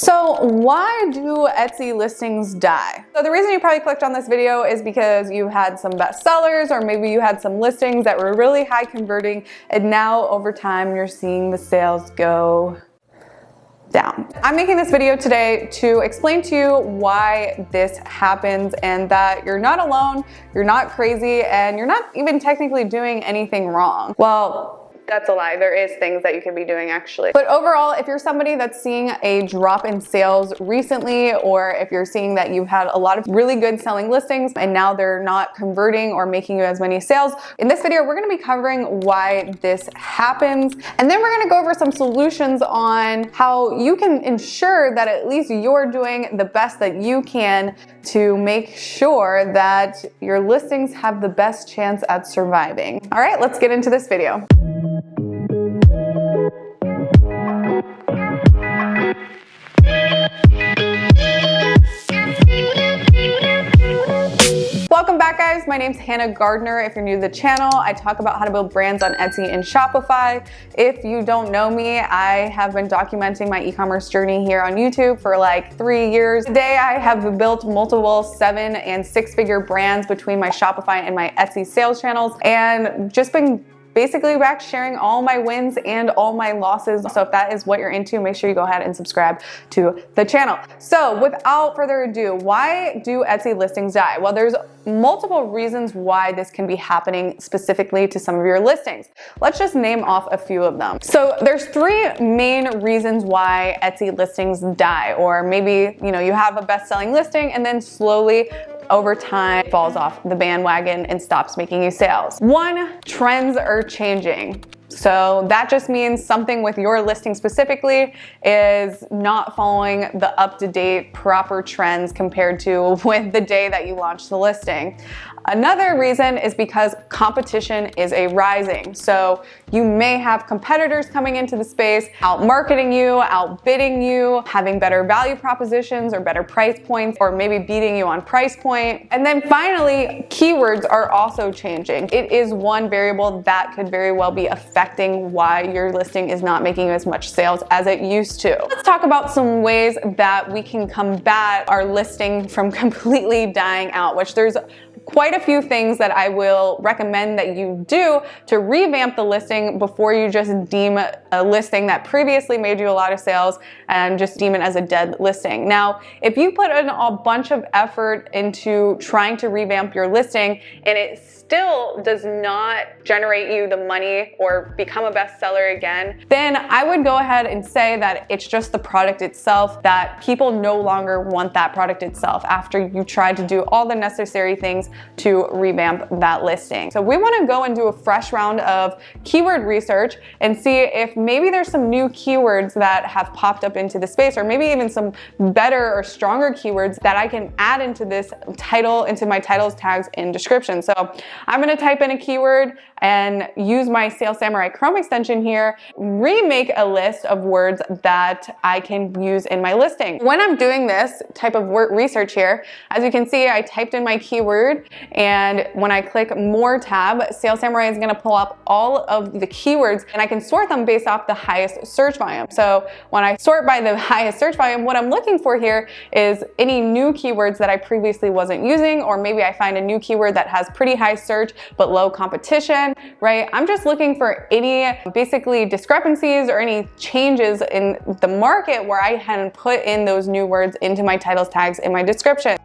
So why do Etsy listings die? So the reason you probably clicked on this video is because you had some bestsellers, or maybe you had some listings that were really high converting, and now over time you're seeing the sales go down. I'm making this video today to explain to you why this happens and that you're not alone, you're not crazy, and you're not even technically doing anything wrong. Well, that's a lie. There is things that you can be doing actually. But overall, if you're somebody that's seeing a drop in sales recently, or if you're seeing that you've had a lot of really good selling listings and now they're not converting or making you as many sales, in this video, we're gonna be covering why this happens. And then we're gonna go over some solutions on how you can ensure that at least you're doing the best that you can to make sure that your listings have the best chance at surviving. All right, let's get into this video. Welcome back, guys. My name's Hannah Gardner. If you're new to the channel, I talk about how to build brands on Etsy and Shopify. If you don't know me, I have been documenting my e-commerce journey here on YouTube for like 3 years. Today, I have built multiple 7- and 6-figure brands between my Shopify and my Etsy sales channels, and just been basically back sharing all my wins and all my losses. So if that is what you're into, make sure you go ahead and subscribe to the channel. So without further ado, why do Etsy listings die? Well, there's multiple reasons why this can be happening specifically to some of your listings. Let's just name off a few of them. So there's 3 main reasons why Etsy listings die, or maybe, you know, you have a best-selling listing and then slowly over time it falls off the bandwagon and stops making you sales. 1, trends are changing. So that just means something with your listing specifically is not following the up-to-date proper trends compared to with the day that you launched the listing. Another reason is because competition is rising. So you may have competitors coming into the space, out marketing you, outbidding you, having better value propositions or better price points, or maybe beating you on price point. And then finally, keywords are also changing. It is one variable that could very well be affecting why your listing is not making you as much sales as it used to. Let's talk about some ways that we can combat our listing from completely dying out, which there's quite a few things that I will recommend that you do to revamp the listing before you just deem a listing that previously made you a lot of sales and just deem it as a dead listing. Now, if you put in a bunch of effort into trying to revamp your listing and it still does not generate you the money or become a bestseller again, then I would go ahead and say that it's just the product itself, that people no longer want that product itself after you tried to do all the necessary things to revamp that listing. So we want to go and do a fresh round of keyword research and see if maybe there's some new keywords that have popped up into the space, or maybe even some better or stronger keywords that I can add into this title, into my titles, tags, and description. So I'm going to type in a keyword and use my Sales Samurai Chrome extension here, remake a list of words that I can use in my listing. When I'm doing this type of research here, as you can see, I typed in my keyword, and when I click More tab, Sales Samurai is going to pull up all of the keywords, and I can sort them based off the highest search volume. So when I sort by the highest search volume, what I'm looking for here is any new keywords that I previously wasn't using, or maybe I find a new keyword that has pretty high search but low competition, right? I'm just looking for any basically discrepancies or any changes in the market where I can put in those new words into my titles, tags, and my description.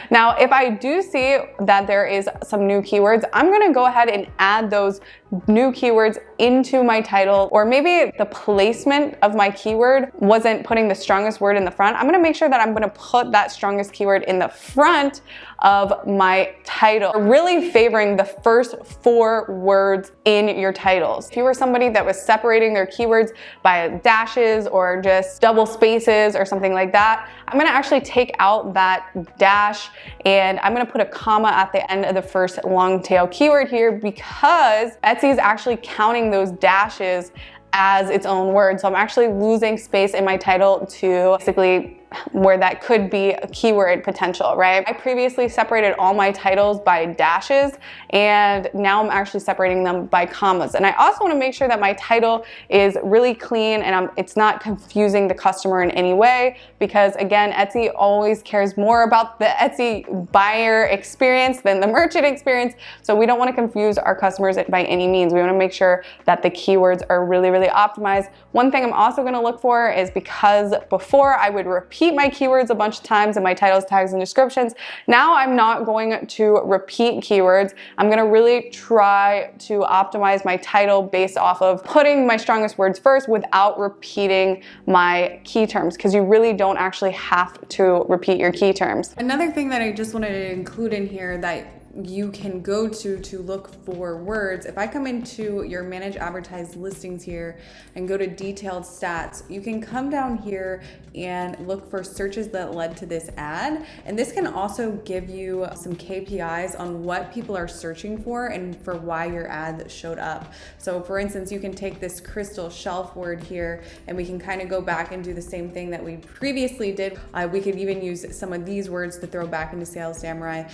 Now, if I do see that there is some new keywords, I'm gonna go ahead and add those new keywords into my title, or maybe the placement of my keyword wasn't putting the strongest word in the front. I'm gonna make sure that I'm gonna put that strongest keyword in the front of my title, really favoring the first 4 words in your titles. If you were somebody that was separating their keywords by dashes or just double spaces or something like that, I'm gonna actually take out that dash and I'm gonna put a comma at the end of the first long tail keyword here, because Etsy is actually counting those dashes as its own word. So I'm actually losing space in my title to basically where that could be a keyword potential, right? I previously separated all my titles by dashes, and now I'm actually separating them by commas. And I also want to make sure that my title is really clean and it's not confusing the customer in any way, because again, Etsy always cares more about the Etsy buyer experience than the merchant experience. So we don't want to confuse our customers by any means. We want to make sure that the keywords are really, really optimized. One thing I'm also going to look for is, because before I would repeat my keywords a bunch of times in my titles, tags, and descriptions, now I'm not going to repeat keywords. I'm going to really try to optimize my title based off of putting my strongest words first without repeating my key terms, because you really don't actually have to repeat your key terms. Another thing that I just wanted to include in here that you can go to look for words. If I come into your manage advertised listings here and go to detailed stats, you can come down here and look for searches that led to this ad. And this can also give you some KPIs on what people are searching for and for why your ad showed up. So for instance, you can take this crystal shelf word here and we can kind of go back and do the same thing that we previously did. We could even use some of these words to throw back into Sales Samurai.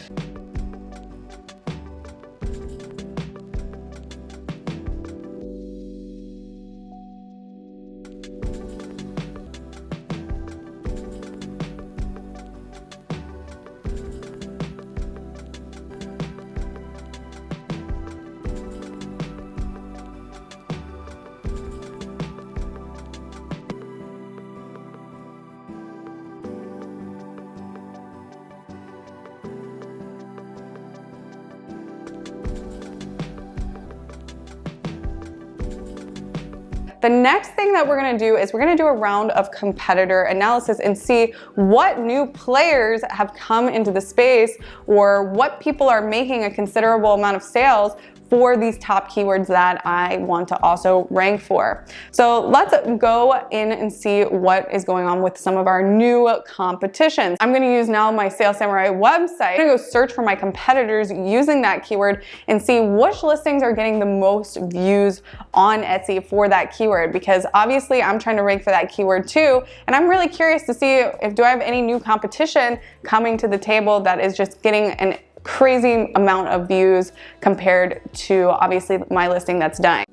The next thing that we're gonna do is we're gonna do a round of competitor analysis and see what new players have come into the space, or what people are making a considerable amount of sales for these top keywords that I want to also rank for. So let's go in and see what is going on with some of our new competitions. I'm gonna use now my Sales Samurai website. I'm gonna go search for my competitors using that keyword and see which listings are getting the most views on Etsy for that keyword, because obviously I'm trying to rank for that keyword too, and I'm really curious to see if do I have any new competition coming to the table that is just getting an crazy amount of views compared to obviously my listing that's dying.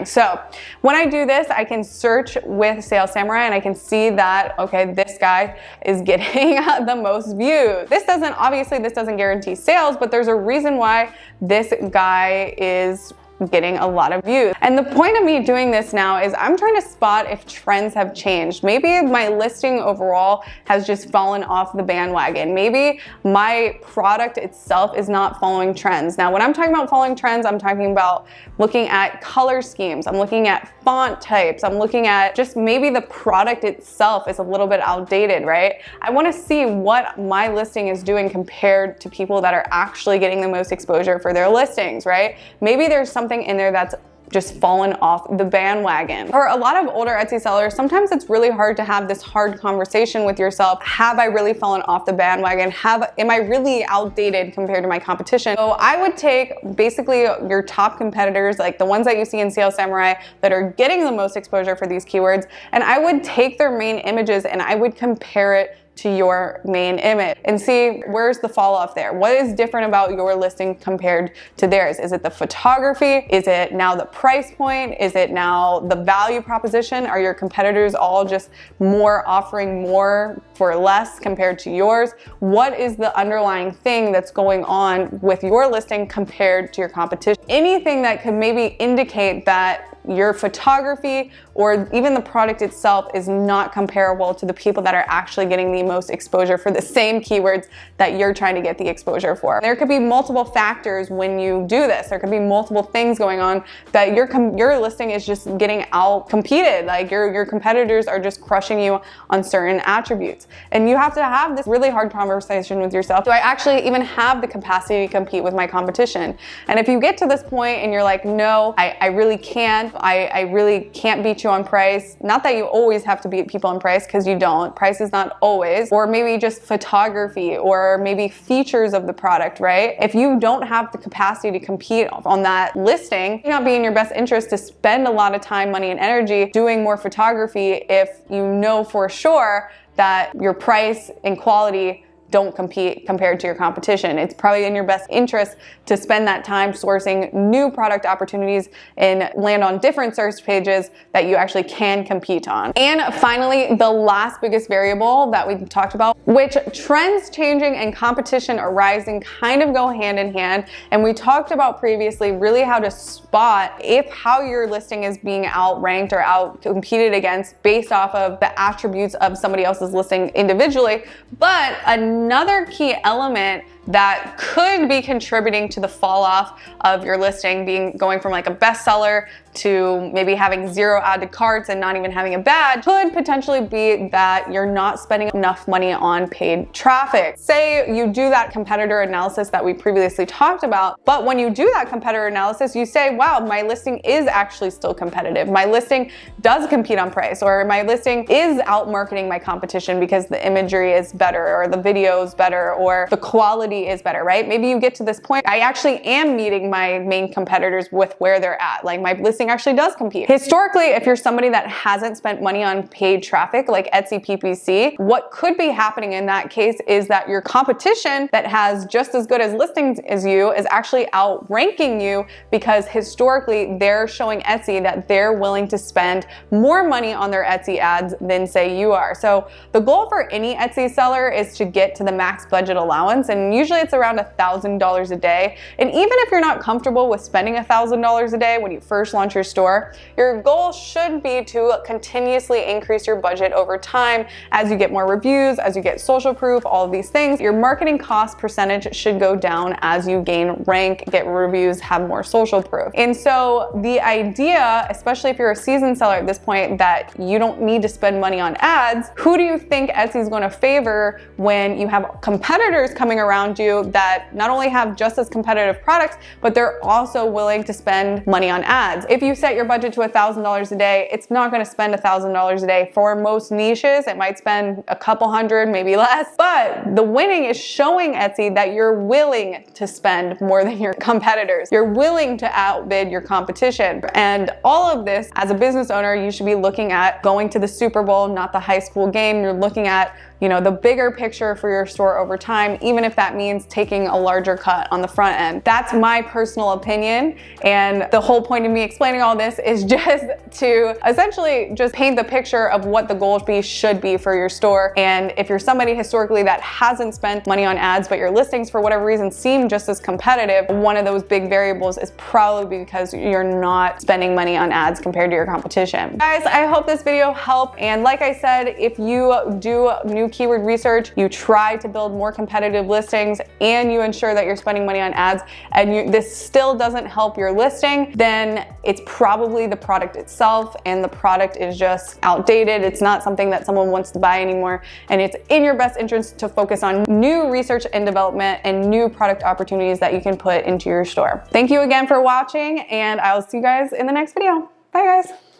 So when I do this, I can search with Sales Samurai and I can see that, okay, this guy is getting the most views. This doesn't guarantee sales, but there's a reason why this guy is getting a lot of views. And the point of me doing this now is I'm trying to spot if trends have changed. Maybe my listing overall has just fallen off the bandwagon. Maybe my product itself is not following trends. Now, when I'm talking about following trends, I'm talking about looking at color schemes. I'm looking at font types. I'm looking at just maybe the product itself is a little bit outdated, right? I want to see what my listing is doing compared to people that are actually getting the most exposure for their listings, right? Maybe there's something in there that's just fallen off the bandwagon. For a lot of older Etsy sellers, sometimes it's really hard to have this hard conversation with yourself. Have I really fallen off the bandwagon? Am I really outdated compared to my competition? So I would take basically your top competitors, like the ones that you see in Sales Samurai that are getting the most exposure for these keywords, and I would take their main images and I would compare it to your main image and see where's the fall off there. What is different about your listing compared to theirs? Is it the photography? Is it now the price point? Is it now the value proposition? Are your competitors all just offering more for less compared to yours? What is the underlying thing that's going on with your listing compared to your competition? Anything that could maybe indicate that your photography or even the product itself is not comparable to the people that are actually getting the most exposure for the same keywords that you're trying to get the exposure for. There could be multiple factors when you do this. There could be multiple things going on that your listing is just getting out competed. Like your competitors are just crushing you on certain attributes. And you have to have this really hard conversation with yourself. Do I actually even have the capacity to compete with my competition? And if you get to this point and you're like, no, I really can't, I really can't beat you on price. Not that you always have to beat people on price, because you don't. Price is not always. Or maybe just photography, or maybe features of the product, right? If you don't have the capacity to compete on that listing, it may not be in your best interest to spend a lot of time, money, and energy doing more photography if you know for sure that your price and quality don't compete compared to your competition. It's probably in your best interest to spend that time sourcing new product opportunities and land on different search pages that you actually can compete on. And finally, the last biggest variable that we talked about, which trends changing and competition arising kind of go hand in hand. And we talked about previously really how to spot if how your listing is being outranked or out competed against based off of the attributes of somebody else's listing individually. But another key element that could be contributing to the fall off of your listing going from like a bestseller to maybe having 0 add to carts and not even having a badge could potentially be that you're not spending enough money on paid traffic. Say you do that competitor analysis that we previously talked about, but when you do that competitor analysis, you say, wow, my listing is actually still competitive. My listing does compete on price, or my listing is out marketing my competition because the imagery is better, or the video is better, or the quality is better, right? Maybe you get to this point, I actually am meeting my main competitors with where they're at. Like my listing actually does compete. Historically, if you're somebody that hasn't spent money on paid traffic like Etsy PPC, what could be happening in that case is that your competition that has just as good as listings as you is actually outranking you, because historically they're showing Etsy that they're willing to spend more money on their Etsy ads than say you are. So the goal for any Etsy seller is to get to the max budget allowance, and usually it's around $1,000 a day. And even if you're not comfortable with spending $1,000 a day when you first launch your store, your goal should be to continuously increase your budget over time as you get more reviews, as you get social proof, all of these things. Your marketing cost percentage should go down as you gain rank, get reviews, have more social proof. And so the idea, especially if you're a seasoned seller at this point, that you don't need to spend money on ads, who do you think Etsy is going to favor when you have competitors coming around you that not only have just as competitive products, but they're also willing to spend money on ads? If you set your budget to $1,000 a day, it's not going to spend $1,000 a day. For most niches, it might spend a couple hundred, maybe less. But the winning is showing Etsy that you're willing to spend more than your competitors. You're willing to outbid your competition. And all of this, as a business owner, you should be looking at going to the Super Bowl, not the high school game. You're looking at, the bigger picture for your store over time, even if that means taking a larger cut on the front end. That's my personal opinion. And the whole point of me explaining all this is just to essentially just paint the picture of what the goal should be for your store. And if you're somebody historically that hasn't spent money on ads, but your listings for whatever reason seem just as competitive, one of those big variables is probably because you're not spending money on ads compared to your competition. Guys, I hope this video helped. And like I said, if you do new keyword research, you try to build more competitive listings, and you ensure that you're spending money on ads, and this still doesn't help your listing, then it's probably the product itself, and the product is just outdated. It's not something that someone wants to buy anymore, and it's in your best interest to focus on new research and development and new product opportunities that you can put into your store. Thank you again for watching, and I'll see you guys in the next video. Bye guys.